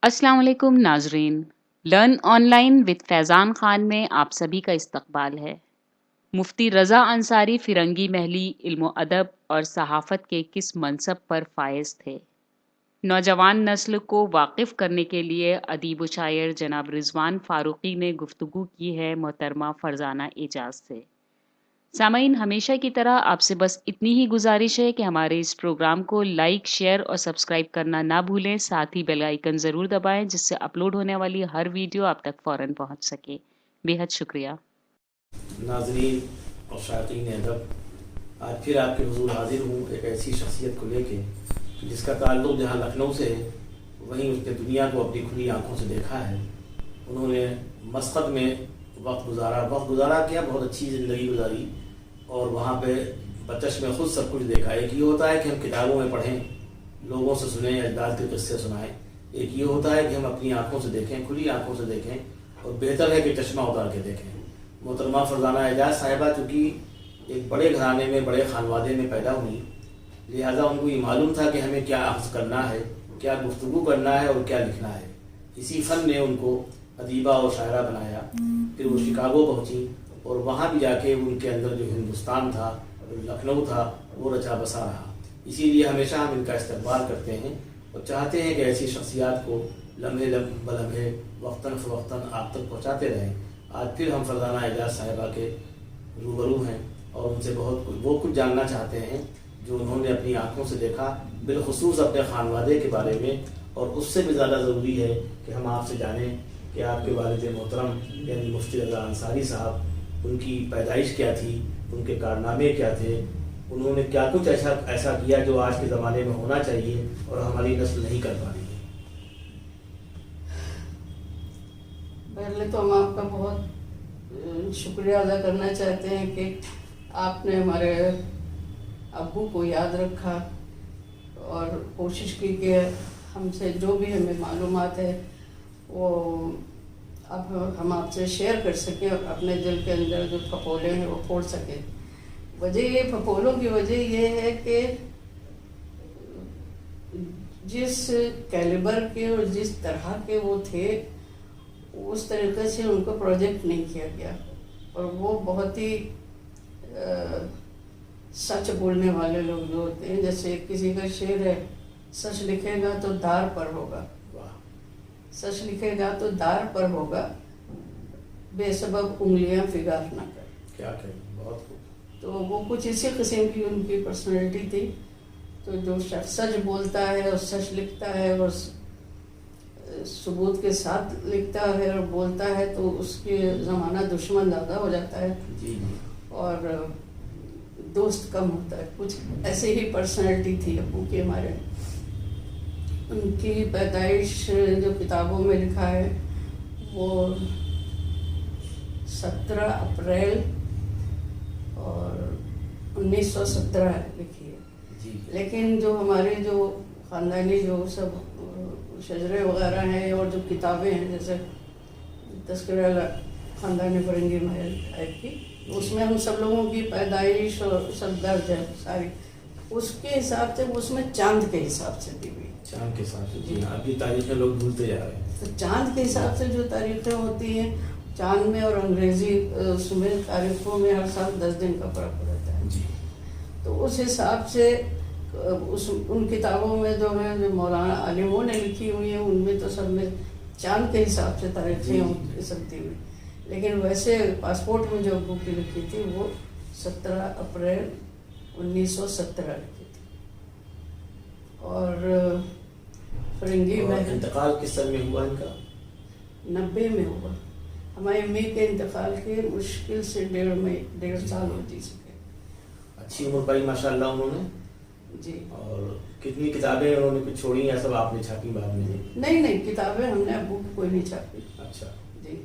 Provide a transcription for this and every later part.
السلام علیکم ناظرین، لرن آن لائن وتھ فیضان خان میں آپ سبھی کا استقبال ہے۔ مفتی رضا انصاری فرنگی محلی علم و ادب اور صحافت کے کس منصب پر فائز تھے؟ نوجوان نسل کو واقف کرنے کے لیے ادیب و شاعر جناب رضوان فاروقی نے گفتگو کی ہے محترمہ فرزانہ اعجاز سے۔ سامعین، ہمیشہ کی طرح آپ سے بس اتنی ہی گزارش ہے کہ ہمارے اس پروگرام کو لائک، شیئر اور سبسکرائب کرنا نہ بھولیں، ساتھ ہی بیل آئیکن ضرور دبائیں جس سے اپلوڈ ہونے والی ہر ویڈیو آپ تک فوراً پہنچ سکے۔ بے حد شکریہ۔ ناظرین اور شائقین ادب، آج پھر آپ کے حضور حاضر ہوں ایک ایسی شخصیت کو لے کے جس کا تعلق جہاں لکھنؤ سے ہے وہیں اس نے دنیا کو اپنی کھلی آنکھوں سے دیکھا ہے۔ انہوں نے مسقط میں وقت گزارا کیا، بہت اچھی زندگی گزاری، اور وہاں پہ بچش میں خود سب کچھ دیکھا۔ ایک یہ ہوتا ہے کہ ہم کتابوں میں پڑھیں، لوگوں سے سنیں، اجداد کے قصے سنائیں، ایک یہ ہوتا ہے کہ ہم اپنی آنکھوں سے دیکھیں، کھلی آنکھوں سے دیکھیں، اور بہتر ہے کہ چشمہ اتار کے دیکھیں۔ محترمہ فرزانہ اعجاز صاحبہ چونکہ ایک بڑے گھرانے میں، بڑے خانوادے میں پیدا ہوئی، لہٰذا ان کو یہ معلوم تھا کہ ہمیں کیا اخذ کرنا ہے، کیا گفتگو کرنا ہے اور کیا لکھنا ہے۔ اسی فن نے ان کو ادیبہ اور شاعرہ بنایا۔ پھر وہ شکاگو پہنچی اور وہاں بھی جا کے ان کے اندر جو ہندوستان تھا، لکھنؤ تھا، وہ رچا بسا رہا۔ اسی لیے ہمیشہ ہم ان کا استقبال کرتے ہیں اور چاہتے ہیں کہ ایسی شخصیات کو لمحے بلمحے، وقتاً فوقتاً آپ تک پہنچاتے رہیں۔ آج پھر ہم فرزانہ اعجاز صاحبہ کے روبرو ہیں اور ان سے وہ کچھ جاننا چاہتے ہیں جو انہوں نے اپنی آنکھوں سے دیکھا، بالخصوص اپنے خانوادے کے بارے میں، اور اس سے بھی زیادہ ضروری ہے کہ ہم آپ سے جانیں کہ آپ کے والد محترم یعنی مفتی رضا انصاری صاحب، ان کی پیدائش کیا تھی، ان کے کارنامے کیا تھے، انہوں نے کیا کچھ ایسا کیا جو آج کے زمانے میں ہونا چاہیے اور ہماری نسل نہیں کر پا رہی ہے۔ پہلے تو ہم آپ کا بہت شکریہ ادا کرنا چاہتے ہیں کہ آپ نے ہمارے ابو کو یاد رکھا اور کوشش کی کہ ہم سے جو بھی ہمیں معلومات ہے وہ اب ہم آپ سے شیئر کر سکیں اور اپنے دل کے اندر جو پھپولے ہیں وہ پھوڑ سکیں۔ پھپولوں کی وجہ یہ ہے کہ جس کیلیبر کے اور جس طرح کے وہ تھے اس طریقے سے ان کو پروجیکٹ نہیں کیا گیا، اور وہ بہت ہی سچ بولنے والے لوگ جو ہوتے ہیں، جیسے کسی کا شعر ہے، سچ لکھے گا تو دار پر ہوگا، سچ لکھے گا تو دار پر ہوگا، بے سبب انگلیاں فگار نہ کر۔ کیا کہیں، بہت خوب۔ تو وہ کچھ اسی قسم کی ان کی پرسنالٹی تھی۔ تو جو شخص سچ بولتا ہے اور سچ لکھتا ہے اور ثبوت کے ساتھ لکھتا ہے اور بولتا ہے تو اس کے زمانہ دشمن زیادہ ہو جاتا ہے جی اور دوست کم ہوتا ہے۔ کچھ ایسے ہی پرسنالٹی تھی ابو کی ہمارے۔ ان کی پیدائش جو کتابوں میں لکھا ہے وہ 17 اپریل اور 1917 لکھی ہے، جی۔ لیکن جو ہمارے جو خاندانی جو سب شجرے وغیرہ ہیں اور جو کتابیں ہیں جیسے تذکرہ خاندانی فرنگی محل ٹائپ کی، اس میں ہم سب لوگوں کی پیدائش اور سب درج ہے ساری، اس کے حساب سے اس میں چاند کے حساب سے دی ہوئی، چاند کے حساب سے۔ جی ہاں، ابھی تاریخیں لوگ بھولتے جا رہے ہیں۔ تو چاند کے حساب سے جو تاریخیں ہوتی ہیں چاند میں اور انگریزی اس میں تاریخوں میں ہر سال 10 دن کا فرق رہتا ہے۔ جی۔ تو اس حساب سے ان کتابوں میں جو ہے جو مولانا عالموں نے لکھی ہوئی ہیں ان میں تو سب میں چاند کے حساب سے تاریخیں سکتی ہوئی، لیکن ویسے پاسپورٹ میں جو بک لکھی تھی وہ 17 اپریل 1917 لکھی تھی۔ اور فرنگی میں انتقال کس سن میں ہوا ان کا؟ 90 میں ہوا۔ ہماری امی کے انتقال کے مشکل سے 1.5 سال ہو جی سکے۔ اچھی عمر پائی ماشاء اللہ انہوں نے۔ جی۔ اور کتنی کتابیں انہوں نے کچھ چھوڑی یا سب آپ نے چھاپی بعد میں؟ نہیں، کتابیں ہم نے ابو کی کوئی نہیں چھاپی۔ اچھا جی،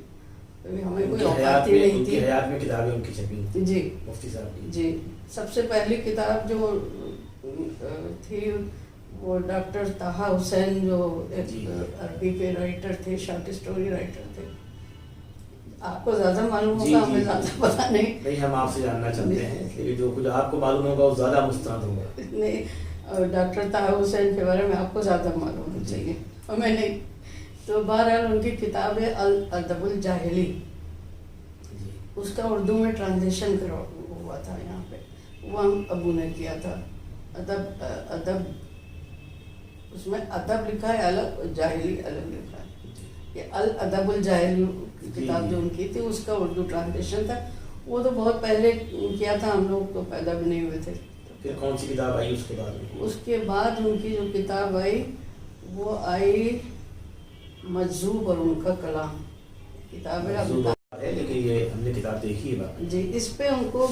ہمیں کوئی اوقات ہی نہیں ان تھی۔ کی حیات میں کتابیں ان کی چھپی؟ جی مفتی صاحب کی؟ جی، سب سے پہلی کتاب جو تھی وہ ڈاکٹر طاہا حسین جو ایک عربی کے رائٹر تھے، شارٹ اسٹوری رائٹر تھے، آپ کو زیادہ معلوم ہوگا، ہمیں زیادہ پتہ نہیں۔ نہیں، ہم آپ سے جاننا چاہتے ہیں کہ جو کچھ آپ کو معلوم ہوگا وہ زیادہ مستند ہوگا۔ نہیں، ڈاکٹر طاہا حسین کے بارے میں آپ کو زیادہ معلوم ہونا چاہیے، ہمیں نہیں۔ تو بہرحال ان کی کتاب ہے الادب الجاہلی، جی اس کا اردو میں ٹرانسلیشن ہوا تھا یہاں پہ، وہ ہم ابو نے کیا تھا. ادب اس میں ادب لکھا ہے الگ، جاہلی الگ لکھا ہے. یہ الادب الجاہلی کتاب جو ان کی تھی اس کا اردو ٹرانسلیشن تھا. وہ تو بہت پہلے کیا تھا، ہم لوگ تو پیدا بھی نہیں ہوئے تھے. پھر کون سی کتاب آئی اس کے بعد میں؟ اس کے بعد ان کی جو کتاب آئی وہ آئی مجذوب اور ان کا کلام کتاب ہے، لیکن یہ ہم نے کتاب دیکھی ہے باقی. جی. اس پہ ان کو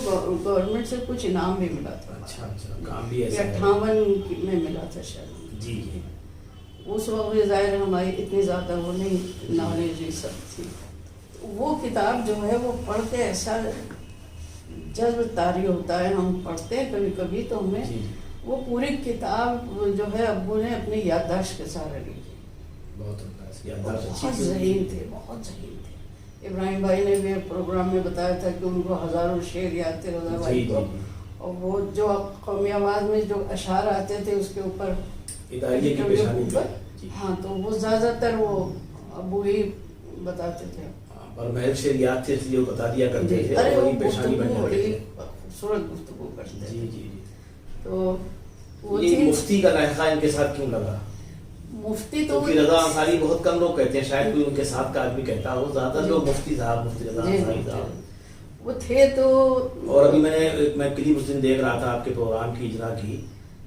گورنمنٹ سے کچھ انعام بھی ملا تھا. اچھا اچھا، کام بھی ایسا ہے. 58 میں ملا تھا شاید. جی جی. اس وقت ظاہر ہماری اتنی زیادہ وہ نہیں نالج یہ سب تھی. وہ کتاب جو ہے وہ پڑھ کے ایسا جذب طاری ہوتا ہے، ہم پڑھتے ہیں کبھی کبھی تو ہمیں جی وہ پوری کتاب جو ہے ابو نے اپنی یادداشت کے سارے لی. بہت بہت ذہین تھے، بہت ذہین تھے. ابراہیم بھائی نے بھی پروگرام میں بتایا تھا کہ ان کو ہزاروں شعر یاد تھے رضا بھائی کو. اور وہ جو قومی آواز میں جو اشعار آتے تھے اس کے اوپر ہاں، تو وہ زیادہ تر وہ ابو ہی بتاتے تھے. اور محل شعر یاد تھے اس لیے وہ بتا دیا کرتے تھے. ارے وہ بڑی خوبصورت گفتگو کرتے تھے. جی جی. تو وہ مفتی کا لاحقہ ان کے ساتھ کیوں لگا؟ مفتی تو رضا انصاری بہت کم لوگ کہتے ہیں، شاید کوئی ان کے ساتھ کا آدمی کہتا ہو. زیادہ لوگ مفتی صاحب، مفتی رضا انصاری صاحب وہ تھے. تو اور ابھی میں کلپ اس دن دیکھ رہا تھا آپ کے پروگرام کی اجرا کی،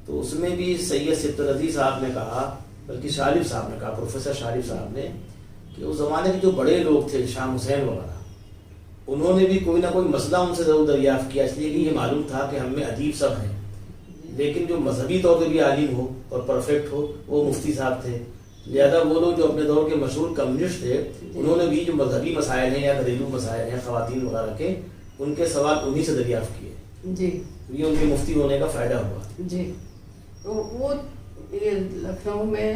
تو اس میں بھی سید سبط العزیز صاحب نے کہا، بلکہ شارف صاحب نے کہا، پروفیسر شارف صاحب نے، کہ اس زمانے کے جو بڑے لوگ تھے شام حسین وغیرہ، انہوں نے بھی کوئی نہ کوئی مسئلہ ان سے ضرور دریافت کیا، اس لیے کہ یہ معلوم تھا کہ ہم میں ادیب سب ہیں، لیکن جو مذہبی طور پہ بھی عالم ہو اور پرفیکٹ ہو وہ مفتی صاحب تھے. لہذا وہ لوگ جو اپنے دور کے مشہور کمیونسٹ تھے انہوں نے بھی جو مذہبی مسائل ہیں یا گھریلو مسائل ہیں خواتین وغیرہ کے، ان کے سوال انہی سے دریافت کیے. جی. یہ ان کے مفتی ہونے کا فائدہ ہوا. جی. تو وہ یہ لکھنؤ میں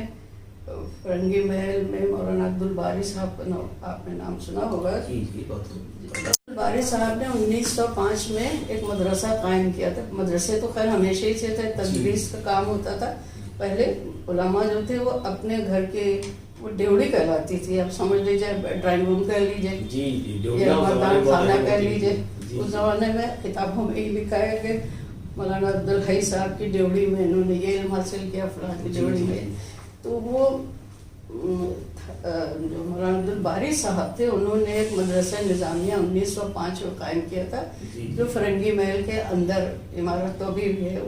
فرنگی محل میں مولانا عبدالباری صاحب کا آپ نے نام سنا ہوگا. جی جی بہت. باری صاحب نے 1905 میں ایک مدرسہ قائم کیا تھا. مدرسے تو خیر ہمیشہ ہی سے تھے، تدریس کا کام ہوتا تھا. پہلے علماء جو تھے وہ اپنے گھر کے، وہ ڈیوڑی کہلاتی تھی، اب سمجھ لیجیے ڈرائنگ روم کہہ لیجیے یا مردان خانہ کہہ لیجیے. اس زمانے میں کتابوں میں ہی لکھا ہے کہ مولانا عبدالحی صاحب کی ڈیوڑی میں انہوں نے یہ علم حاصل کیا، فلاں کی ڈیوڑی میں. تو وہ جو مولانا عبدالباری صاحب تھے انہوں نے ایک مدرسہ نظامیہ 1905 میں قائم کیا تھا، جو فرنگی محل کے اندر عمارت تو ابھی بھی ہے.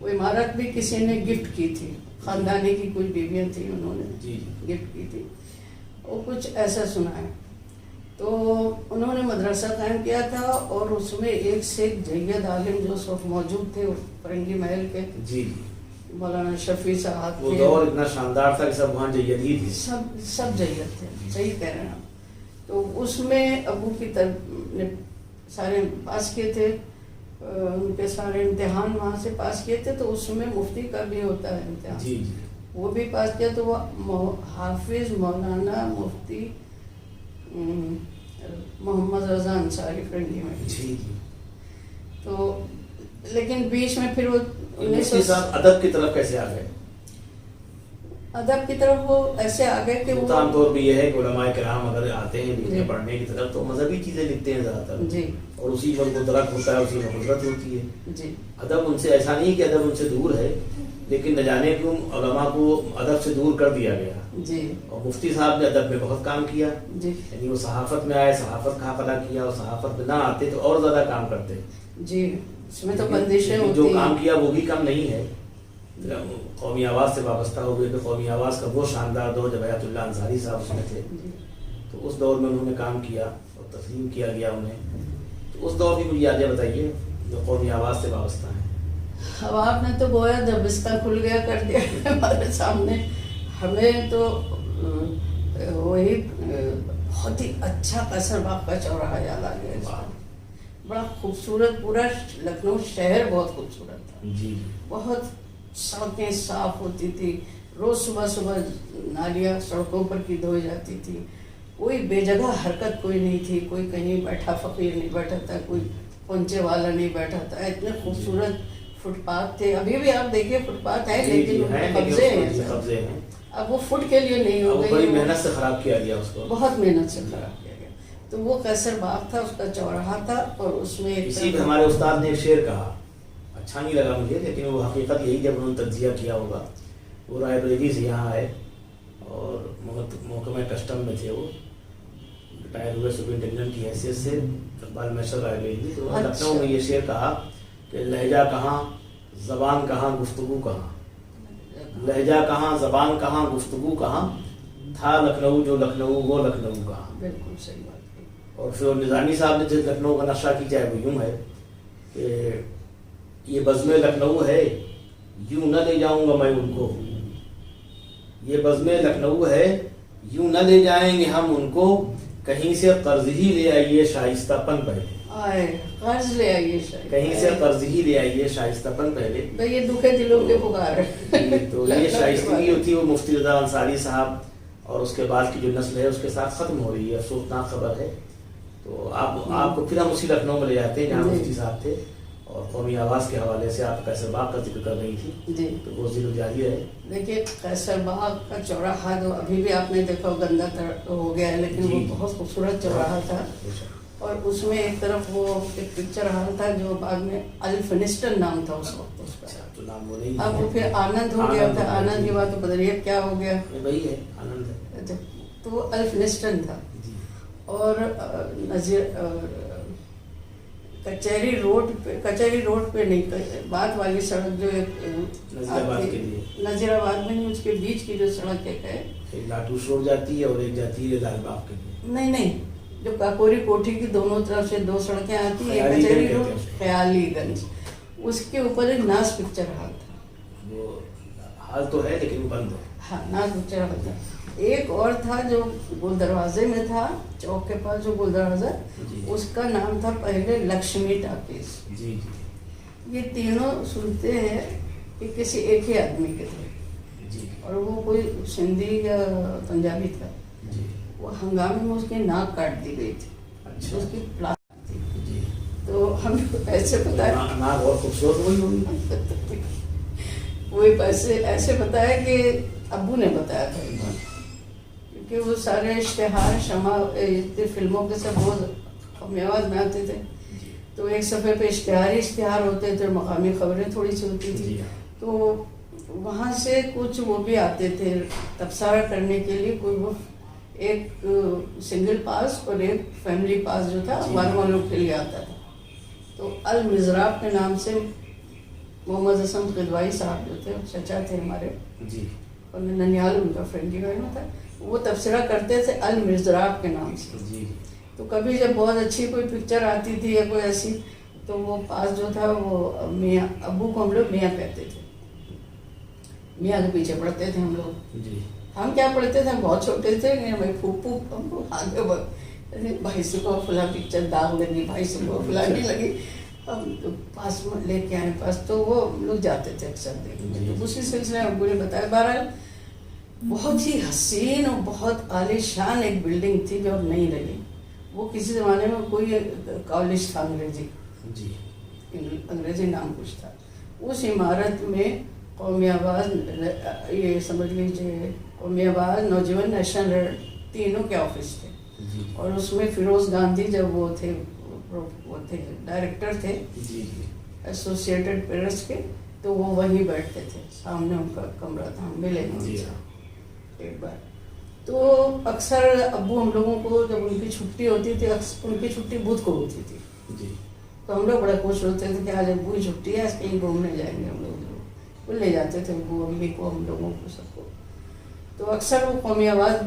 وہ عمارت بھی کسی نے گفٹ کی تھی، خاندانی کی کچھ بیویاں تھیں انہوں نے گفٹ کی تھی. وہ کچھ ایسا سنا ہے. تو انہوں نے مدرسہ قائم کیا تھا اور اس میں ایک سے ایک جید عالم جو اس وقت موجود تھے فرنگی محل کے. جی. مولانا شفیع صاحب تھے. وہ دور اتنا شاندار تھا کہ سب وہاں جید ہی تھے. سب جید تھے. صحیح کہہ رہے ہیں آپ. تو اس میں ابو کی طرف نے سارے پاس کیے تھے، ان کے سارے امتحان وہاں سے پاس کیے تھے. تو اس میں مفتی کا بھی ہوتا ہے امتحان. جی جی. وہ بھی پاس کیا. تو وہ حافظ مولانا مفتی محمد رضا انصاری فرنگی میں. جی. تو لیکن بیچ میں پھر وہ ادب کی طرف کیسے آ گئے؟ ادب کی طرف وہ ایسے آ گئے کہ عام طور پہ یہ ہے کہ علماء کرام اگر آتے ہیں لکھنے پڑھنے کی طرف تو مذہبی چیزیں لکھتے ہیں زیادہ تر. جی. اور اسی پر وہ درک ہوتا ہے، اسی میں قدرت ہوتی ہے. جی. ادب ان سے ایسا نہیں کہ ادب ان سے دور ہے، لیکن نہ جانے کیوں علماء کو ادب سے دور کر دیا گیا. جی. اور مفتی صاحب نے ادب میں بہت کام کیا. جی. یعنی وہ صحافت میں آئے، صحافت کا حق ادا کیا، اور صحافت میں نہ آتے تو اور زیادہ کام کرتے. جی. اس میں تو بندشیں ہوتی ہیں. جو کام کیا وہ بھی کم نہیں ہے. قومی آواز سے وابستہ ہو گئے. تو قومی آواز کا وہ شاندار دور جب حیات اللہ انصاری صاحب اس میں تھے، تو اس دور میں انہوں نے کام کیا اور تسلیم کیا گیا انہیں. تو اس دور کی کچھ یادیں بتائیے جو قومی آواز سے وابستہ ہیں. اب آپ نے تو گویا دبستہ کھل گیا کر دیا ہمارے سامنے. ہمیں تو وہی بہت ہی اچھا قصر باغ کا چوراہا یاد آ گیا. بڑا خوبصورت، پورا لکھنؤ شہر بہت خوبصورت تھا. جی. بہت سڑکیں صاف ہوتی تھی. روز صبح صبح نالیاں سڑکوں پر کی دھوئی جاتی تھی. کوئی بے جگہ حرکت کوئی نہیں تھی. کوئی کہیں بیٹھا فقیر نہیں بیٹھا تھا، کوئی پونچے والا نہیں بیٹھا تھا. اتنے خوبصورت فٹ پاتھ تھے. ابھی بھی آپ دیکھیے فٹ پاتھ ہے لیکن قبضے ہیں. اب وہ فوڈ کے لیے نہیں ہو وہ گئی. بڑی محنت سے خراب کیا گیا اس کو. بہت محنت سے خراب کیا گیا. تو وہ قیصر باغ تھا, اس کا چوراہا تھا, اور اس میں اسی پہ ہمارے استاد نے ایک شعر کہا, اچھا نہیں لگا مجھے, لیکن وہ حقیقت یہی جب انہوں نے تجزیہ کیا ہوگا. وہ رائے بریلی سے یہاں آئے اور محکمہ کسٹم میں تھے, وہ ریٹائر ہوئے سپرنٹینڈنٹ کی حیثیت سے, اقبال میسر رائے بریلی. تو انہوں نے لکھنؤ میں یہ شعر کہا کہ لہجہ کہاں زبان کہاں گفتگو کہاں, لہجہ کہاں زبان کہاں گفتگو کہاں, تھا لکھنؤ جو لکھنؤ وہ لکھنؤ کہاں. بالکل صحیح بات ہے. اور پھر نظامی صاحب نے جس لکھنؤ کا نقشہ کھینچا ہے وہ یوں ہے کہ یہ بزم لکھنؤ ہے یوں نہ لے جاؤں گا میں ان کو, یہ بزم لکھنؤ ہے یوں نہ لے جائیں گے ہم ان کو, کہیں سے قرض ہی لے آئیے شائستہ پن پہلے. قرض لے آئیے شاید, کہیں سے قرض ہی لے آئیے شائستہ پن پہلے. تو یہ دکھے دلوں کے پکار ہے. تو یہ شائستگی تھی وہ مفتی رضا انصاری صاحب اور اس کے بعد کی جو نسل ہے اس کے ساتھ ختم ہو رہی ہے, افسوسناک خبر ہے. تو آپ کو پھر ہم اسی لکھنؤ میں لے جاتے ہیں جہاں مفتی صاحب تھے, اور قومی آواز کے حوالے سے آپ قیصر باغ کا ذکر کر رہی تھی. جی, تو وہ ذکر جاری ہے. دیکھیے قیصر باغ کا چوراہا جو ابھی بھی آپ نے دیکھا گندا ہو گیا ہے, لیکن وہ بہت خوبصورت چوراہا تھا. اور اس میں ایک طرف وہ ایک پکچر ہال تھا جو بعد میں الفنسٹن نام تھا اس وقت اس کا. اب وہ پھر آنند ہو گیا تھا, آنند کے بعد تو پتہ نہیں کیا ہو گیا, وہی ہے آنند. تو وہ الفنسٹن تھا. اور کچہری روڈ پہ نہیں, بات والی سڑک جو نذیر آباد میں نہیں, اس کے بیچ کی جو سڑک ہے لاٹو روڈ جاتی ہے اور ایک جاتی ہے لال باغ کے لیے. نہیں, جو کاکوری کوٹھی کی دونوں طرف سے دو سڑکیں آتی ہیں, کچہری روڈ خیالی گنج, اس کے اوپر ایک ناز پکچر ہال تھا. وہ ہال تو ہے لیکن بند ہے. ہاں, ناز پکچر ہال تھا. ایک اور تھا جو گول دروازے میں تھا, چوک کے پاس جو گول دروازہ, اس کا نام تھا پہلے لکشمی ٹاکیز. جی. یہ تینوں سنتے ہیں کہ کسی ایک ہی آدمی کے تھے. جی. اور وہ کوئی سندھی یا پنجابی تھا. جی. وہ ہنگامے میں اس کی ناک کاٹ دی گئی تھی. اچھا. اس کی پلاک تھی. جی. تو ہم ایسے بتایا, ناک اور خوبصورت ہوئی ہوگی. وہی ایسے بتایا کہ ابو نے بتایا تھا, کہ وہ سارے اشتہار شمع فلموں کے سب وہ قومی آواز میں آتے تھے. تو ایک صفحے پہ اشتہار ہوتے تھے, مقامی خبریں تھوڑی سی ہوتی تھی. تو وہاں سے کچھ وہ بھی آتے تھے تبصرہ کرنے کے لیے, کوئی وہ ایک سنگل پاس اور ایک فیملی پاس جو تھا اخبار والوں کے لیے آتا تھا. تو المزراب کے نام سے محمد حسن قدوائی صاحب جو تھے, چچا تھے ہمارے, اور ننیال ان کا فرینڈ ہی رہنا تھا, وہ تبصرہ کرتے تھے المزراب کے نام سے. تو کبھی جب بہت اچھی کوئی پکچر آتی تھی یا کوئی ایسی, تو وہ پاس جو تھا وہ میاں, ابو کو ہم لوگ میاں کہتے تھے, میاں کے پیچھے پڑھتے تھے ہم لوگ. ہم کیا پڑھتے تھے, ہم بہت چھوٹے تھے, بھائی پھوپھو ہم کو آگے بھائی سے کو فلاں پکچر داغ لگی, بھائی سے کو فلاں نہیں لگی, ہم پاس میں لے کے آئے پاس, تو وہ لوگ جاتے تھے اکثر دیکھنے. تو اسی سلسلے میں ابو نے بتایا. بہرحال بہت ہی حسین اور بہت عالی شان ایک بلڈنگ تھی جو اب نہیں رہی. وہ کسی زمانے میں کوئی کالج تھا انگریزی, انگریزی نام کچھ تھا. اس عمارت میں قومی آواز, یہ سمجھ لیجیے قومی آواز, نوجوان, نیشنل, تینوں کے آفس تھے. اور اس میں فیروز گاندھی جب وہ تھے ڈائریکٹر تھے ایسوسیٹڈ پریس کے, تو وہ وہیں بیٹھتے تھے, سامنے ان کا کمرہ تھا, ہم ملے ایک بار. تو اکثر ابو ہم لوگوں کو جب ان کی چھٹی ہوتی تھی, ان کی چھٹی بدھ کو ہوتی تھی, تو ہم لوگ بڑے خوش ہوتے تھے کہ آج ابو کی چھٹی ہے, آج کہیں گھومنے جائیں گے. ہم لوگ وہ لے جاتے تھے ابو امی کو, ہم لوگوں کو, سب کو. تو اکثر وہ قومی آواز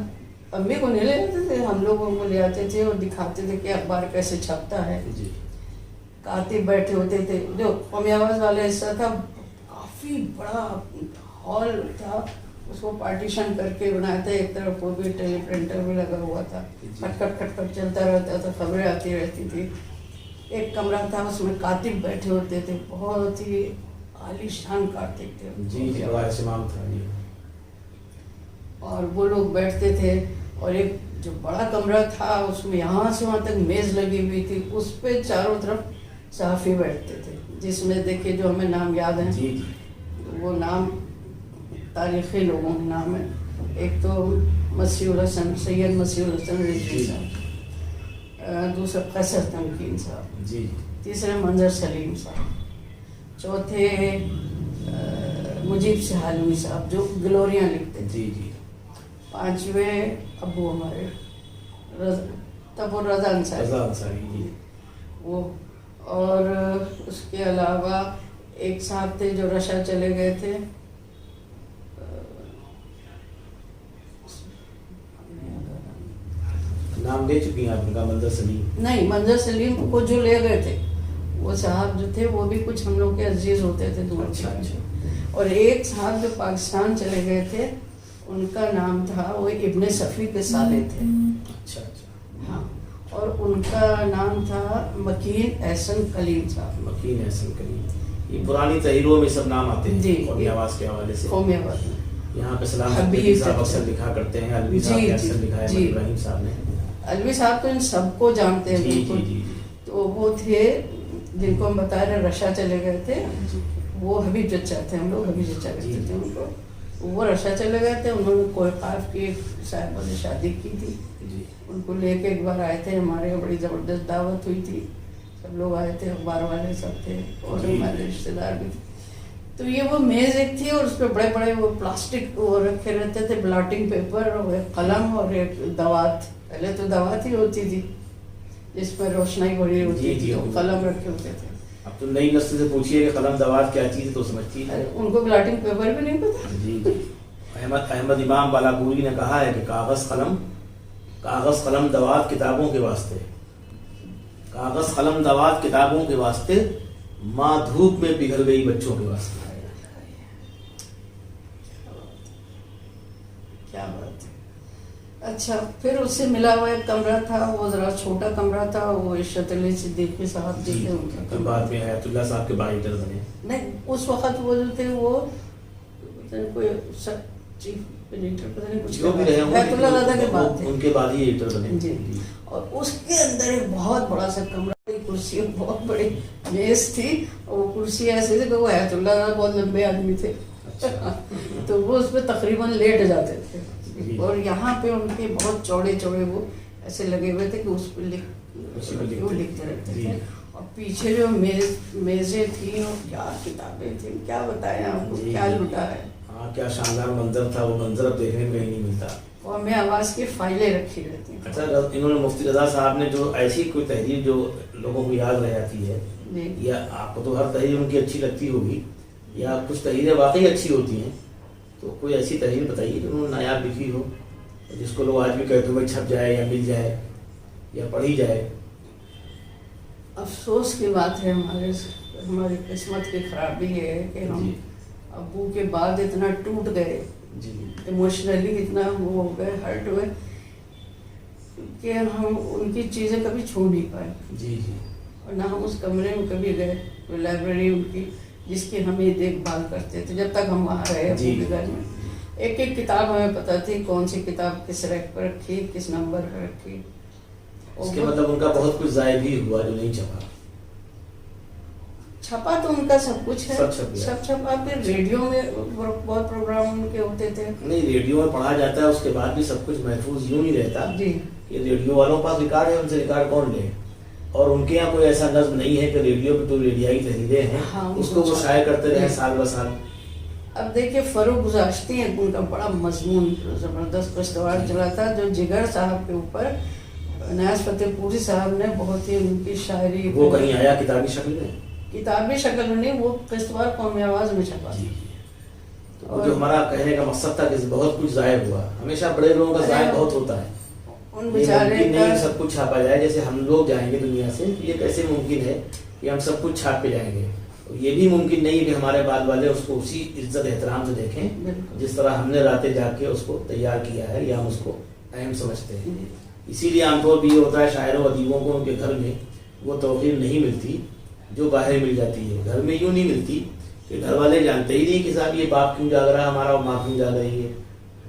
امی کو نہیں لے جاتے تھے, ہم لوگوں کو لے آتے تھے اور دکھاتے تھے کہ اخبار کیسے چھپتا ہے. کاتب بیٹھے ہوتے تھے. جو قومی آواز والا حصہ تھا کافی بڑا ہال تھا, اس کو پارٹیشن کر کے بنایا تھا. ایک طرف وہ بھی ٹیلی پرنٹر بھی لگا ہوا تھا, کھٹ کھٹ کھٹ کھٹ چلتا رہتا تھا, خبریں آتی رہتی تھی. ایک کمرہ تھا, اس میں کاتب بیٹھے ہوتے تھے, بہت ہی عالی شان کاتب تھے. اور وہ لوگ بیٹھتے تھے. اور ایک جو بڑا کمرہ تھا اس میں یہاں سے وہاں تک میز لگی ہوئی تھی, اس پہ چاروں طرف صحافی بیٹھتے تھے, جس میں دیکھیے جو ہمیں نام یاد ہیں, وہ نام تاریخی لوگوں کے نام ہیں. ایک تو مسیح الحسن سید مسیح الحسن رضوی صاحب، دوسرا قیصر تمکین صاحب، جی تیسرے منظر سلیم صاحب، چوتھے مجیب سہالوی صاحب جو گلوریاں لکھتے تھے، جی جی، پانچویں ابو ہمارے تب رضا انصاری، رضا انصاری جی، وہ، اور اس کے علاوہ ایک صاحب تھے جو رشا چلے گئے تھے، نام لے چکی ہیں آپ ان کا، منظر سلیم؟ نہیں، منظر سلیم کو جو لے گئے تھے وہ صاحب جو تھے وہ بھی کچھ ہم لوگ کے عزیز ہوتے تھے دور اچھا کے، اچھا، اور ایک صاحب جو پاکستان چلے گئے تھے ان کا نام تھا، وہ ابن صفی کے سالے تھے، اچھا اچھا، ہاں، اور ان کا نام تھا مکین احسن کلیم صاحب، مکین احسن کریم، یہ پرانی تحریروں میں سب نام آتے ہیں جی، قومی آواز کے حوالے سے، قومی آباد میں یہاں پہ سلام حبیب حبیب صاحب چچا، اکثر لکھا کرتے ہیں، الوی صاحب جی، نے اکثر لکھا ہے، جی، ابراہیم صاحب نے، الوی صاحب تو ان سب کو جانتے ہیں جی جی بالکل، جی تو وہ تھے جن کو ہم بتا رہے رشا چلے گئے تھے، جی وہ حبیب چچا تھے، ہم لوگ حبیب چچا جی، کہتے تھے ان کو، وہ رشا چلے گئے تھے، انہوں نے کوئی قاف کی صاحبہ سے شادی کی تھی، جی، ان کو لے کے ایک بار آئے تھے، ہمارے یہاں بڑی زبردست دعوت ہوئی تھی، سب لوگ آئے تھے، اخبار والے سب تھے اور جی، ہمارے رشتے دار بھی تھے، تو یہ وہ میز ایک تھی اور اس پہ بڑے بڑے وہ پلاسٹک وہ رکھے رہتے تھے، بلاٹنگ پیپر اور ایک قلم اور ایک دوات، پہلے تو دوات ہی ہوتی تھی جس پر روشنائی بڑی ہوتی جی، تھی، جی، تو قلم رکھے ہوتے تھے، اب تو نئی نسل سے پوچھیے کہ قلم دوات کیا چیز ہے تو سمجھتی ہے، ان کو بلاٹنگ پیپر بھی نہیں پتا، جی جی، احمد امام بالاپوری نے کہا ہے کہ کاغذ قلم دوات کتابوں کے واسطے، کاغذ قلم دوات کتابوں کے واسطے، ماں دھوپ میں پگھل گئی بچوں کے واسطے، کیا بات ہے۔ اچھا، پھر اس سے ملا ہوا ایک کمرہ تھا، وہ ذرا چھوٹا کمرہ تھا، وہ عشرت علی صدیقی صاحب جی جی، تھے، ان کا پھر کمرہ، بعد میں حیات اللہ صاحب کے بائیٹر بنے، نہیں اس وقت وہ جو تھے وہ کوئی چیف ایڈیٹر پتہ نہیں کچھ جو بھی رہے حیات اللہ دادا کے بعد ہوں تھے ان کے بعد ہی ایڈیٹر بنے، جی، اور اس کے اندر ایک بہت بڑا سا کمرہ، ایک کرسی، بہت بڑی میز تھی، اور وہ کرسی ایسے تھی کہ وہ حیات اللہ دادا بہت لمبے آدمی تھے، تو وہ اس پہ تقریباً لیٹ جاتے تھے، اور یہاں پہ ان کے بہت چوڑے چوڑے وہ ایسے لگے ہوئے تھے کہ اس پہ وہ لکھتے رہتے تھے، اور پیچھے جو میزیں تھیں اور کیا کتابیں تھیں، کیا بتائیں آپ کو، کیا لٹا ہے، ہاں کیا شاندار منظر تھا، وہ منظر اب دیکھنے میں کہیں نہیں ملتا، اور ہمیں آواز کی فائلیں رکھی رہتی ہیں، اچھا انہوں نے مفتی رضا صاحب نے جو ایسی کوئی تحریر جو لوگوں کو یاد رہ جاتی ہے، یا آپ کو تو ہر تحریر ان کی اچھی لگتی ہوگی، یا کچھ تحریریں واقعی اچھی ہوتی ہیں، تو کوئی ایسی تحریر بتائیے جو انہوں نے نایاب لکھی ہو، جس کو لوگ آج بھی کہتے ہیں چھپ جائے یا مل جائے یا پڑھی جائے۔ افسوس کی بات ہے، ہماری قسمت کی خرابی یہ ہے کہ ہم ابو کے بعد اتنا ٹوٹ گئے، جی ایموشنلی اتنا وہ ہو گئے، ہرٹ ہوئے کہ ہم ان کی چیزیں کبھی چھو نہیں پائے، جی جی، اور نہ ہم اس کمرے میں کبھی گئے، وہ لائبریری ان کی جس کی ہمیں دیکھ بھال کرتے تھے جب تک ہم وہاں رہے ابو کے گھر میں، ایک ایک کتاب ہمیں پتہ تھی کون سی کتاب کس ریک پر رکھی، کس نمبر پر رکھی، اس کے مطلب ان کا بہت کچھ ضائع بھی ہوا جو نہیں چھپا، چھپا تو ان کا سب کچھ ہے، سب چھپا، پھر ریڈیو میں بہت پروگرام ان کے ہوتے تھے، نہیں ریڈیو میں پڑھا جاتا ہے، اس کے بعد بھی سب کچھ محفوظ یوں نہیں رہتا، جی، کہ ریڈیو والوں کے پاس ریکارڈ ہے، ان سے ریکارڈ کون لے، اور ان کے یہاں کوئی ایسا نظم نہیں ہے کہ ریڈیو پہ تو ریڈیائی تحریریں ہیں، اس کو وہ شائع کرتے رہے سال بہ سال۔ اب دیکھیے فروغ گزاشتی ہیں، ان کا بڑا مضمون زبردست قسطوار چلا تھا، جو جگر صاحب کے اوپر نیاز فتح پوری صاحب نے بہت ہی ان کی شاعری، وہ کہیں آیا کتابی شکل میں؟ کتابی شکل میں نہیں، وہ قسطوار قومی آواز میں چھپا، تو جو ہمارا کہنے کا مقصد تھا کہ بہت کچھ ضائع ہوا، ہمیشہ بڑے لوگوں کا ضائع بہت ہوتا ہے، ان بیچارے نہیں سب کچھ چھاپا جائے، جیسے ہم لوگ جائیں گے دنیا سے، یہ کیسے ممکن ہے کہ ہم سب کچھ چھاپ کے جائیں گے، یہ بھی ممکن نہیں ہے کہ ہمارے بعد والے اس کو اسی عزت احترام سے دیکھیں جس طرح ہم نے راتیں جاگ کے اس کو تیار کیا ہے، یا ہم اس کو اہم سمجھتے ہیں۔ اسی لیے عام طور پر یہ ہوتا ہے شاعروں و ادیبوں کو ان کے گھر میں وہ توقیر نہیں ملتی جو باہر مل جاتی ہے، گھر میں یوں نہیں ملتی کہ گھر والے جانتے ہی نہیں کہ صاحب یہ باپ کیوں جاگ رہا ہے ہمارا اور ماں کیوں جاگ رہی ہے،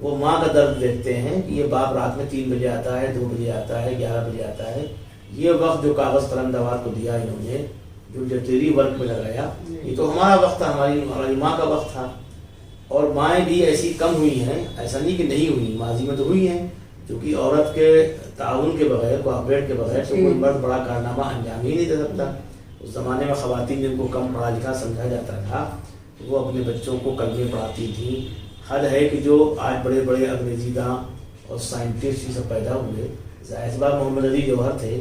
وہ ماں کا درد دیکھتے ہیں کہ یہ باپ رات میں 3 بجے آتا ہے، 2 بجے آتا ہے، 11 بجے آتا ہے، یہ وقت جو کاغذ قلم دوات کو دیا انہوں نے، جو تیری ورک میں لگایا، یہ تو ہمارا وقت تھا، ہماری ماں کا وقت تھا، اور مائیں بھی ایسی کم ہوئی ہیں، ایسا نہیں کہ نہیں ہوئی، ماضی میں تو ہوئی ہیں، کیونکہ عورت کے تعاون کے بغیر، کوآپریٹ کے بغیر تو کوئی مرد بڑا کارنامہ انجام ہی نہیں دے سکتا. اس زمانے میں خواتین جن کو کم پڑھا لکھا سمجھا جاتا تھا وہ اپنے بچوں کو کلمے پڑھاتی تھیں. حد ہے کہ جو آج بڑے بڑے انگریزی داں اور سائنٹسٹ یہ سب پیدا ہوئے، ظاہر سی بات محمد علی جوہر تھے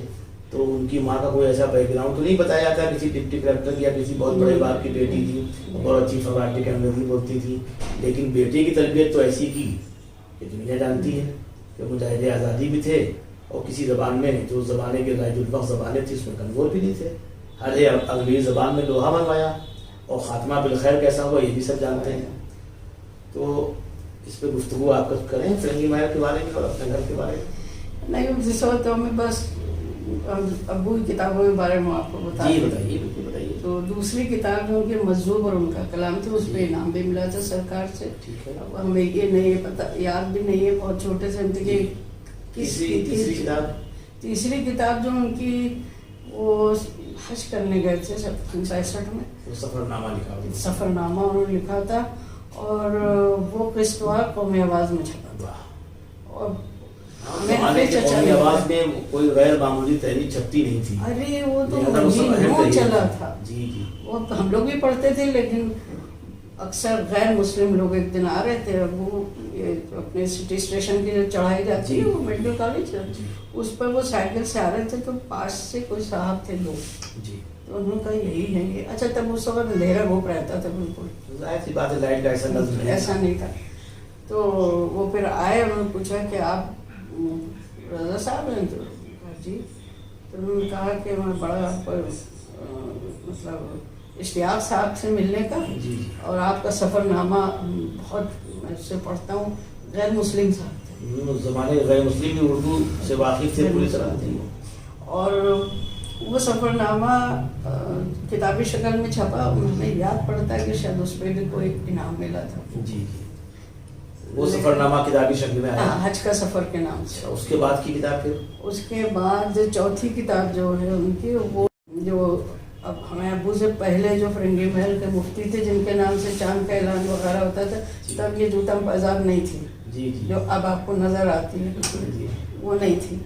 تو ان کی ماں کا کوئی ایسا بیک گراؤنڈ تو نہیں بتایا جاتا، کسی ڈپٹی کلیکٹر یا کسی بہت بڑے باپ کی بیٹی تھی، بہت اچھی فارورڈ انگریزی بولتی تھی، لیکن بیٹے کی تربیت تو ایسی کی کہ دنیا جانتی ہے کہ مجاہد آزادی بھی تھے اور کسی زبان میں جو زمانے کے رائج الوقت زبانیں تھیں اس میں کمزور بھی نہیں تھے. ہر ایک انگریزی زبان میں لوہا منوایا اور خاتمہ بالخیر کیسا ہوا یہ بھی سب جانتے ہیں. تو اس پہ گفتگو آپ کچھ کریں فرنگی مہر کے بارے میں اور اپنے گھر کے بارے میں. نہیں جس وقت میں بس ابو کی کتابوں کے بارے میں آپ کو جی بتائیے بالکل بتائیے. تو دوسری کتاب جو ان کے مذہب اور ان کا کلام تھا اس پہ انعام بھی ملا تھا سرکار سے. اب ہمیں یہ نہیں پتہ، یاد بھی نہیں ہے، بہت چھوٹے سے تیسری کتاب جو ان کی وہ حج کرنے گئے تھے 67 میں، سفر نامہ انہوں نے لکھا تھا اور وہ قسطوار قومی آواز میں چھپا تھا. اور قومی آواز میں کوئی غیر معمولی تحریر چھپتی نہیں تھی. ارے وہ تو مہینوں چلا تھا. جی جی وہ ہم لوگ بھی پڑھتے تھے، لیکن اکثر غیر مسلم لوگ ایک دن آ رہے تھے، وہ اپنے سٹی اسٹیشن کی جو چڑھائی جاتی ہے وہ میڈیکل کالج اس پر وہ سائیکل سے آ رہے تھے تو پاس سے کوئی صاحب تھے لوگ جی تو انہوں نے کہا یہی ہے یہ. اچھا تب اس وقت اندھیرا گھوپ رہتا تھا، بالکل ظاہر سی بات ہے لائٹ کا ایسا نہیں تھا. تو وہ پھر آئے، انہوں نے پوچھا کہ آپ رضا صاحب ہیں؟ تو جی. تو انہوں نے کہا کہ میں بڑا آپ پر مطلب اشتیاق صاحب سے ملنے کا، اور آپ کا سفر نامہ بہت میں اس سے پڑھتا ہوں. غیر مسلم صاحب تھے، زمانے غیر مسلم بھی اردو سے واقف تھے پوری طرح تھی. اور وہ سفر نامہ کتابی شکل میں چھپا. ہمیں یاد پڑتا ہے کہ شاید اس پہ بھی کوئی انعام ملا تھا. جی وہ سفر نامہ کتابی شکل میں آیا حج کا سفر کے نام سے. اس کے بعد کی کتاب پھر اس کے بعد چوتھی کتاب جو ہے ان کی، وہ جو اب ہمیں ابو سے پہلے جو فرنگی محل کے مفتی تھے جن کے نام سے چاند کا اعلان وغیرہ ہوتا تھا، تب یہ جوتا پائزاب نہیں تھی جو اب آپ کو نظر آتی ہے، وہ نہیں تھی.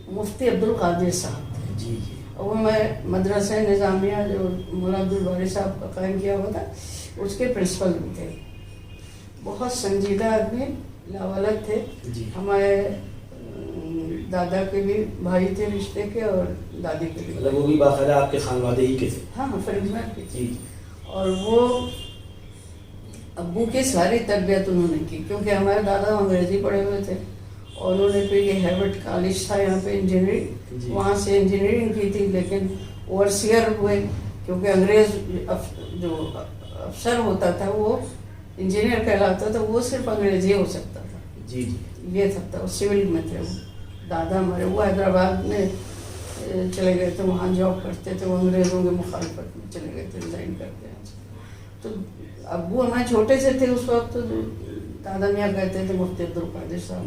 مفتی عبد القادر صاحب تھے. جی وہ میں مدرسہ نظامیہ جو مولانا عبدالباری صاحب کا قائم کیا ہوا تھا اس کے پرنسپل بھی تھے. بہت سنجیدہ آدمی، لاولد تھے. ہمارے دادا کے بھی بھائی تھے رشتے کے اور دادی کے بھی. وہ بھی باقاعدہ آپ کے خانوادے ہی کے تھے؟ ہاں فرنگی محل کے تھے. اور وہ ابو کی ساری تربیت انہوں نے کی، کیونکہ ہمارے دادا انگریزی پڑھے ہوئے تھے اور انہوں نے پھر یہ ہیورڈ کالج تھا یہاں پہ انجینئرنگ، وہاں سے انجینئرنگ کی تھی. لیکن اوورسیئر ہوئے کیونکہ انگریز جو افسر ہوتا تھا وہ انجینئر کہلاتا تھا، وہ صرف انگریزی ہو سکتا تھا. جی یہ تھا. وہ سول میں تھے. وہ دادا ہمارے وہ حیدرآباد میں چلے گئے تھے، وہاں جاب کرتے تھے. وہ انگریزوں کے مخالفت میں چلے گئے تھے، ریزائن کرتے ہیں. تو ابو ہمارے چھوٹے سے تھے اس وقت، دادا میاں کہتے تھے مفتی عبد القادر صاحب.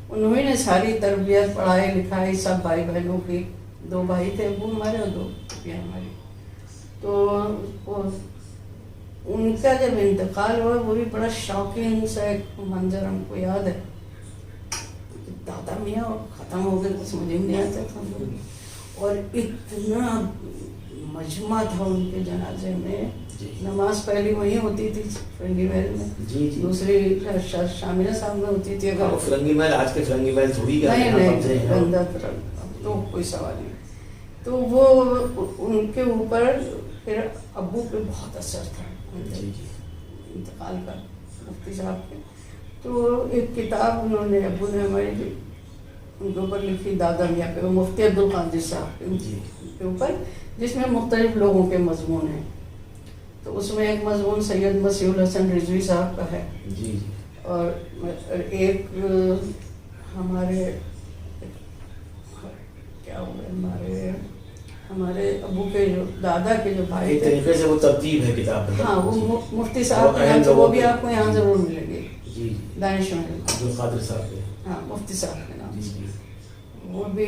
انہوں نے ساری تربیت، پڑھائی لکھائی سب بھائی بہنوں کی. 2 بھائی تھے ابو ہمارے اور 2 بیٹیاں ہماری. تو ان کا جب انتقال ہوا وہ بھی بڑا شاکنگ سا ایک منظر ہم کو یاد ہے. دادا میاں ختم ہو گئے، کچھ مجھے نہیں آتا تھا. اور اتنا مجمع تھا ان کے جنازے میں. نماز پہلی وہیں ہوتی تھی فرنگی محل میں، دوسری شاملہ صاحب میں ہوتی تھی. اگر فرنگی محل آج کے فرنگی محل تھوڑی نہیں گندہ تو کوئی سوال نہیں. تو وہ ان کے اوپر پھر ابو پہ بہت اثر تھا انتقال کا مفتی صاحب کے. تو ایک کتاب انہوں نے ابو نے ہمارے ان کے اوپر لکھی، دادا میاں پہ، مفتی عبد القادر صاحب کے اوپر، جس میں مختلف لوگوں کے مضمون ہیں. تو اس میں ایک مضمون سید مسیح الحسن رضوی صاحب کا ہے. اور ایک ہمارے کیا ہوئے ہمارے ابو کے جو دادا کے جو بھائی ایک طریقے سے وہ ترتیب ہے کتاب. ہاں وہ مفتی صاحب کے، وہ بھی آپ کو یہاں ضرور ملیں گے. دانش عبد القادر صاحب کے، ہاں مفتی صاحب کے نام سے. وہ بھی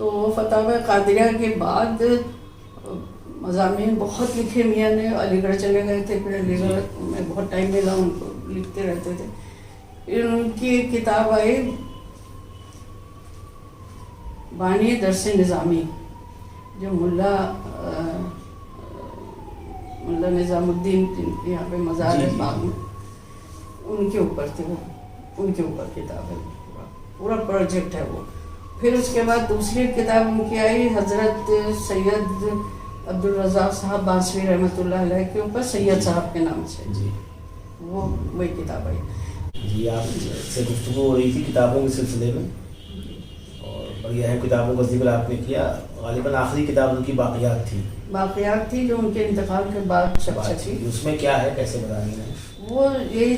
تو وہ فتاوی قادریہ کے بعد مضامین بہت لکھے میاں نے. علی گڑھ چلے گئے تھے, پھر علی گڑھ میں بہت ٹائم ملا ان کو, لکھتے رہتے تھے. پھر ان کی ایک کتاب آئی بانی درس نظامی, جو ملا نظام الدین جن کے یہاں پہ مزار ہے باغ میں, ان کے اوپر تھے وہ, ان کے اوپر کتاب ہے, پورا پروجیکٹ ہے وہ. پھر اس کے بعد دوسری کتاب ان کی آئی حضرت سید عبدالرزاق صاحب بانسوی رحمۃ اللہ علیہ کے اوپر, سید صاحب کے نام سے, وہ وہی کتاب آئی. جی, آپ سے گفتگو ہو رہی تھی کتابوں کے سلسلے میں, اور بڑی اہم کتابوں کا ذکر آپ نے کیا. غالباً آخری کتاب ان کی باقیات تھی. باقیات تھی جو ان کے انتقال کے بعد چھپ سکی. اس میں کیا ہے, کیسے بتائیں گے؟ وہ یہی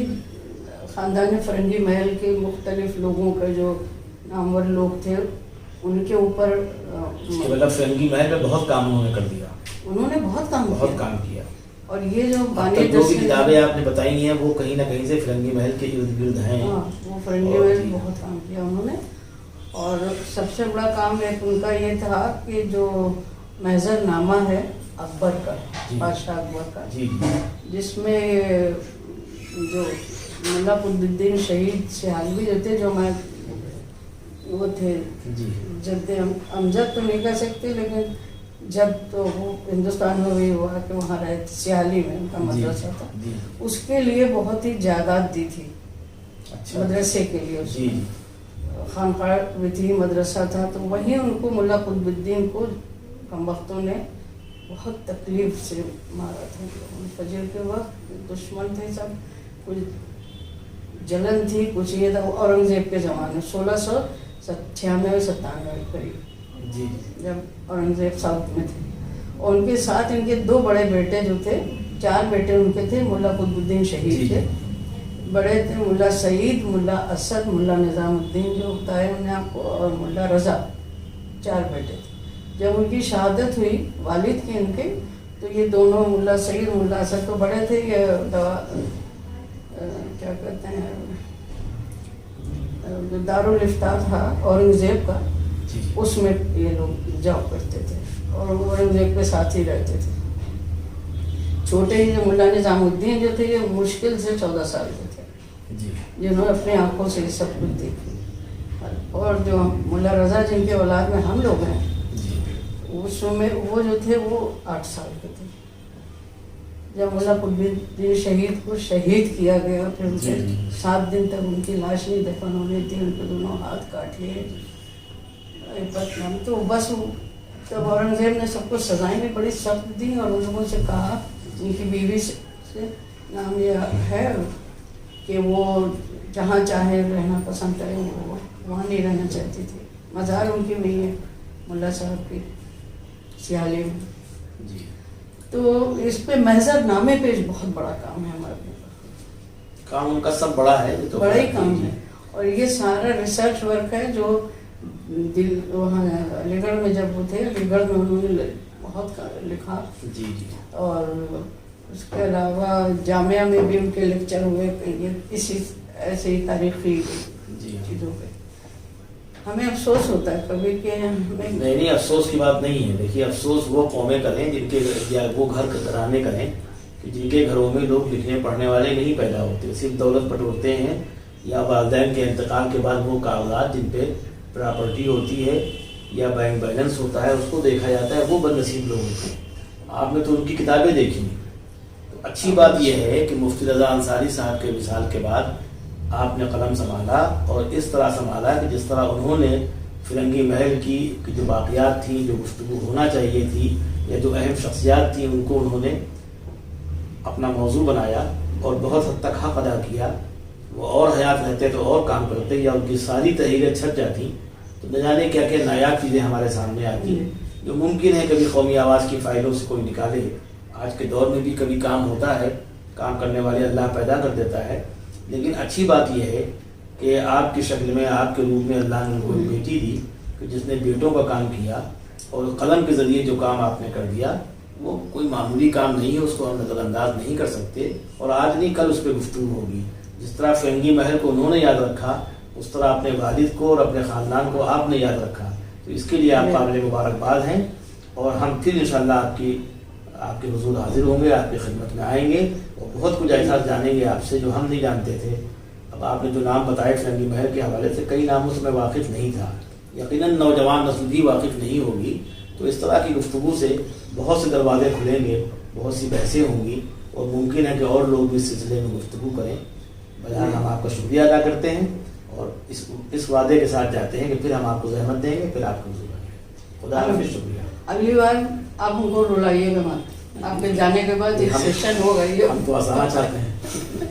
خاندان فرنگی محل کے مختلف لوگوں کے جو نامور لوگ تھے ان کے اوپر, مطلب فرنگی محل میں بہت کام انہوں نے کر دیا. انہوں نے بہت کام کیا. اور یہ جو بانی جو بھی کتابیں آپ نے بتائی ہیں وہ کہیں نہ کہیں سے فرنگی محل کے ارد گرد ہیں. وہ فرنگی محل بہت کام کیا انہوں نے. اور سب سے بڑا کام ایک ان کا یہ تھا کہ جو محضر نامہ ہے اکبر کا, بادشاہ اکبر کا, جس میں جو ملا قطب الدین شہید سیالوی جو تھے, جو میں وہ تھے جد امجد تو نہیں کہہ سکتے, لیکن جب تو وہ ہندوستان میں بھی ہوا کہ وہاں رہے تھے, سیالی میں ان کا مدرسہ تھا, اس کے لیے بہت ہی جائیداد دی تھی مدرسے کے لیے. خانقاہ وطنی مدرسہ تھا, تو وہیں ان کو ملا قطب الدین کو کم وقتوں نے بہت تکلیف سے مارا تھا. فجر کے وقت دشمن تھے سب, کچھ جلن تھی, کچھ یہ تھا. اورنگزیب کے زمانے 1696-97 قریب, جب اورنگزیب ساؤتھ میں تھے. اور ان کے ساتھ ان کے 2 بڑے بیٹے جو تھے, 4 بیٹے ان کے تھے. ملا قطب الدین شہید تھے, بڑے تھے ملا سعید, ملا اسد, ملا نظام الدین جو بتایا انہوں نے آپ کو, اور ملا رضا, 4 بیٹے تھے. جب ان کی شہادت ہوئی والد کی ان کے, تو یہ دونوں ملا سعید ملا اسد تو بڑے تھے, یہ کیا کہتے ہیں دارالفتاح تھا اورنگزیب کا, اس میں یہ لوگ جاب کرتے تھے اور اورنگزیب کے ساتھ ہی رہتے تھے. چھوٹے ہی جو ملا نظام الدین جو تھے یہ مشکل سے 14 سال کے تھے, جنہوں نے اپنی آنکھوں سے یہ سب کچھ دیکھی. اور جو ملا رضا جن کے اولاد میں ہم لوگ ہیں, اس میں وہ جو تھے وہ 8 سال کے تھے. جب ملا قطب الدین شہید کو شہید کیا گیا, پھر ان سے 7 دن تک ان کی لاش نہیں دفن ہونے تھی, ان کے دونوں ہاتھ کاٹ لیے. تو بس تب اورنگزیب نے سب کو سزائیں بھی بڑی سخت دی, اور ان لوگوں سے کہا, ان کی بیوی سے نام یہ ہے کہ وہ جہاں چاہے رہنا پسند کریں, وہ وہاں نہیں رہنا چاہتی تھی. مزار ان کی وہی ہے ملا صاحب کی سیالی میں. تو اس پہ محضر نامے پہ بہت بڑا کام ہے ہمارے کام, ان کا سب بڑا ہے, بڑا ہی کام ہے. اور یہ سارا ریسرچ ورک ہے جو وہاں علی گڑھ میں جب وہ تھے, علی گڑھ میں انہوں نے بہت لکھا. اور اس کے علاوہ جامعہ میں بھی ان کے لیکچر ہوئے کسی ایسے ہی تاریخی چیزوں پہ. ہمیں افسوس ہوتا ہے کبھی کہ نہیں, افسوس کی بات نہیں ہے. دیکھیے, افسوس وہ قومیں کریں جن کے, یا وہ گھر گھرانے کریں کہ جن کے گھروں میں لوگ لکھنے پڑھنے والے نہیں پیدا ہوتے, صرف دولت بٹورتے ہیں, یا والدین کے انتقال کے بعد وہ کاغذات جن پہ پراپرٹی ہوتی ہے یا بینک بیلنس ہوتا ہے اس کو دیکھا جاتا ہے, وہ بد نصیب لوگ ہوتے ہیں. آپ نے تو ان کی کتابیں دیکھی. تو اچھی بات یہ ہے کہ مفتی رضا انصاری صاحب کے وصال کے بعد آپ نے قلم سنبھالا, اور اس طرح سنبھالا کہ جس طرح انہوں نے فرنگی محل کی جو باقیات تھیں, جو گفتگو ہونا چاہیے تھی, یا جو اہم شخصیات تھیں, ان کو انہوں نے اپنا موضوع بنایا اور بہت حد تک حق ادا کیا. وہ اور حیات رہتے تو اور کام کرتے, یا ان کی ساری تحریریں چھپ جاتی تو نہ جانے کیا کیا نایاب چیزیں ہمارے سامنے آتی ہیں, جو ممکن ہے کبھی قومی آواز کی فائلوں سے کوئی نکالے. آج کے دور میں بھی کبھی کام ہوتا ہے, کام کرنے والے اللہ پیدا کر دیتا ہے. لیکن اچھی بات یہ ہے کہ آپ کی شکل میں, آپ کے روپ میں اللہ نے ان کو بیٹی دی کہ جس نے بیٹوں کا کام کیا, اور قلم کے ذریعے جو کام آپ نے کر دیا وہ کوئی معمولی کام نہیں ہے, اس کو ہم نظر انداز نہیں کر سکتے. اور آج نہیں کل اس پہ گفتگو ہوگی. جس طرح فرنگی محل کو انہوں نے یاد رکھا, اس طرح اپنے والد کو اور اپنے خاندان کو آپ نے یاد رکھا. تو اس کے لیے آپ قابل مبارکباد ہیں، اور ہم پھر انشاءاللہ آپ کے حضور حاضر ہوں گے، آپ کی خدمت میں آئیں گے اور بہت کچھ ایسا جانیں گے آپ سے جو ہم نہیں جانتے تھے. اب آپ نے جو نام بتائے فرنگی محل کے حوالے سے، کئی ناموں سے میں واقف نہیں تھا، یقیناً نوجوان نسل بھی واقف نہیں ہوگی. تو اس طرح کی گفتگو سے بہت سے دروازے کھلیں گے، بہت سی بحثیں ہوں گی، اور ممکن ہے کہ اور لوگ بھی اس سلسلے میں گفتگو کریں. بہرحال ہم آپ کا شکریہ ادا کرتے ہیں اور اس وعدے کے ساتھ جاتے ہیں کہ پھر ہم آپ کو زحمت دیں گے، پھر آپ کو حضور آئیں گے. خدا حافظ. شکریہ. اگلی بار آپ ہم کو رلائیے گا مت، آپ کے جانے کے بعد ایک سیشن ہوگا. یہ ہم تو آسان چاہتے ہیں.